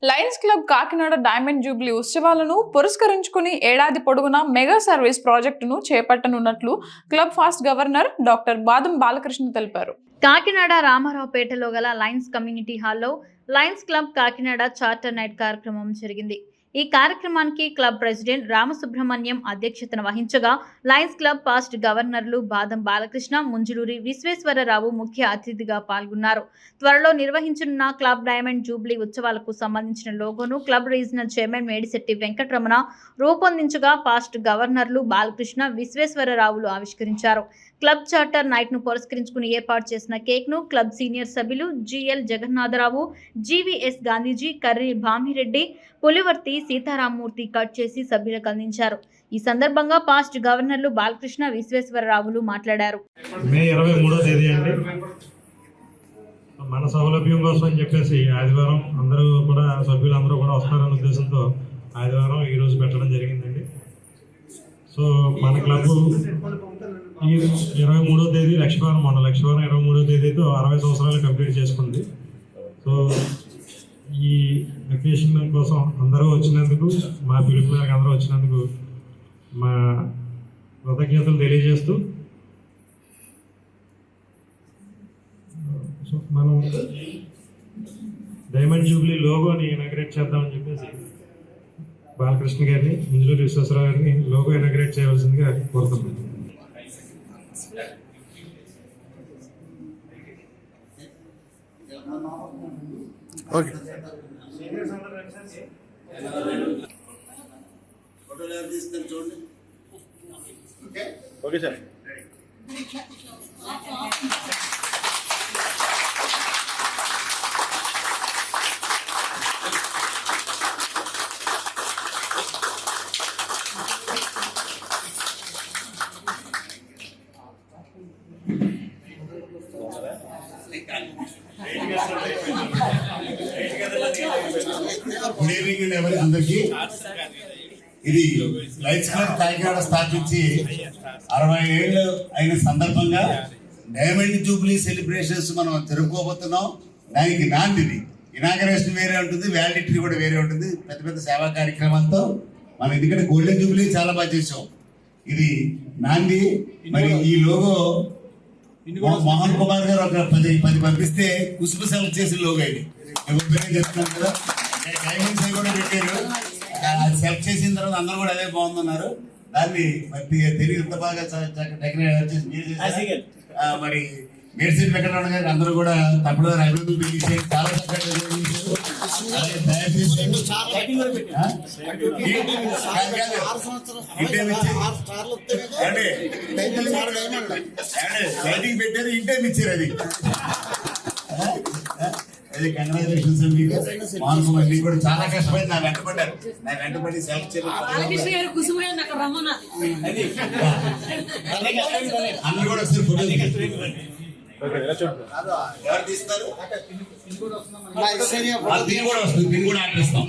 Lions club Kakinada diamond Jubilee ఉత్సవాలను పురస్కరించుకుని ఏడాది పొడవునా మెగా సర్వీస్ ప్రాజెక్టును చేపట్టనున్నట్లు క్లబ్ ఫాస్ట్ గవర్నర్ డాక్టర్ బాదం బాలకృష్ణ తెలిపారు. కాకినాడ రామారావుపేటలో గల లయన్స్ కమ్యూనిటీ హాల్లో Lions club Kakinada charter night కార్యక్రమం జరిగింది. ఈ కార్యక్రమానికి క్లబ్ ప్రెసిడెంట్ రామసుబ్రహ్మణ్యం అధ్యక్షతన వహించగా లయన్స్ క్లబ్ పాస్ట్ గవర్నర్లు బాదం బాలకృష్ణ, ముంజులూరి విశ్వేశ్వరరావు ముఖ్య అతిథిగా పాల్గొన్నారు. త్వరలో నిర్వహించనున్న క్లబ్ డైమండ్ జూబ్లీ ఉత్సవాలకు సంబంధించిన లోగోను club regional chairman Medisetti Venkataramana రూపొందించగా పాస్ట్ గవర్నర్లు బాలకృష్ణ, విశ్వేశ్వరరావులు ఆవిష్కరించారు. క్లబ్ చార్టర్ నైట్ ను పురస్కరించుకుని ఏర్పాటు చేసిన కేక్ ను క్లబ్ సీనియర్ సభ్యులు GL Jagannatharao, GVS Gandhiji, Karri Bhamireddy, Pulivarthi Seetharamamurthy cut చేసి సభ్యులకు అందించారు. ఈ సందర్భంగా పాస్ట్ గవర్నర్లు బాలకృష్ణ, విశ్వేశ్వరరావులు మాట్లాడారు. మే 23వ తేదీ అండి, మన సౌలభ్యం కోసం అని చెప్పేసి ఆదివారం అందరూ కూడా సభ్యులందరూ కూడా వస్తారన్న ఉద్దేశంతో ఆదివారం ఈరోజు పెట్టడం జరిగిందండి. సో మన క్లబ్ ఈ 23వ తేదీ లక్షవారం 23వ తేదీతో 60 సంవత్సరాలు కంప్లీట్ చేసుకుంది. సో ఈ వెకేషన్ కోసం అందరూ వచ్చినందుకు, మా పిలుపు మేరకు అందరూ వచ్చినందుకు మా కృతజ్ఞతలు తెలియజేస్తూ, సో మనం డైమండ్ జూబ్లీ లోగోని ఇనాగ్రేట్ చేద్దామని చెప్పేసి బాలకృష్ణ గారిని, ముంజులూరి విశ్వేశ్వరరావు గారిని లోగో ఇనాగ్రేట్ చేయవలసిందిగా కోరుతున్నాను. Okay okay sir. Good evening అండి ఎవరి అందరికీ. ఇది లయన్స్ క్లబ్ కాకినాడ స్థాపించి 60 ఏళ్ళు అయిన సందర్భంగా డైమండ్ జూబ్లీ సెలబ్రేషన్స్ మనం జరుపుకోబోతున్నాం. దానికి నాందిది ఇనాగరేషన్ వేరే ఉంటుంది, వ్యాలిడిటీ కూడా వేరే ఉంటుంది. పెద్ద పెద్ద సేవా కార్యక్రమాలతో మనం ఎందుకంటే గోల్డెన్ జూబ్లీ చాలా బాగా చేసాం. ఇది నాంది. మరి ఈ లోగో మోహన్ కుమార్ గారు ఒక 10 పంపిస్తే కుసుమ సెలెక్ట్ చేసిన లోగో ఇది చెప్తున్నాను కదా. డైమండ్స్ కూడా పెట్టారు, సెలెక్ట్ చేసిన తర్వాత అందరూ కూడా అదే బాగుందన్నారు. దాన్ని మరి తెలివి ఇంత బాగా డెకరేట్ చేసి మరి మేడిశెట్టి వెంకటరమణ గారికి అందరూ కూడా తప్పుడు అభివృద్ధి తెలియజే చాలా లైటింగ్ పెట్టారు, ఇంటే ఇచ్చారు. అది కంగ్రాచులేషన్స్ అండి. మోహన్ కుమార్ మీకు కూడా చాలా కష్టపడి నా వెంటబడి సెలెక్ట్ చేయాలి. అన్ని కూడా ఒకసారి ఫోటో ఎవరు తీస్తారు? దీన్ని కూడా వస్తుంది, దీన్ని కూడా ఆడిస్తాం.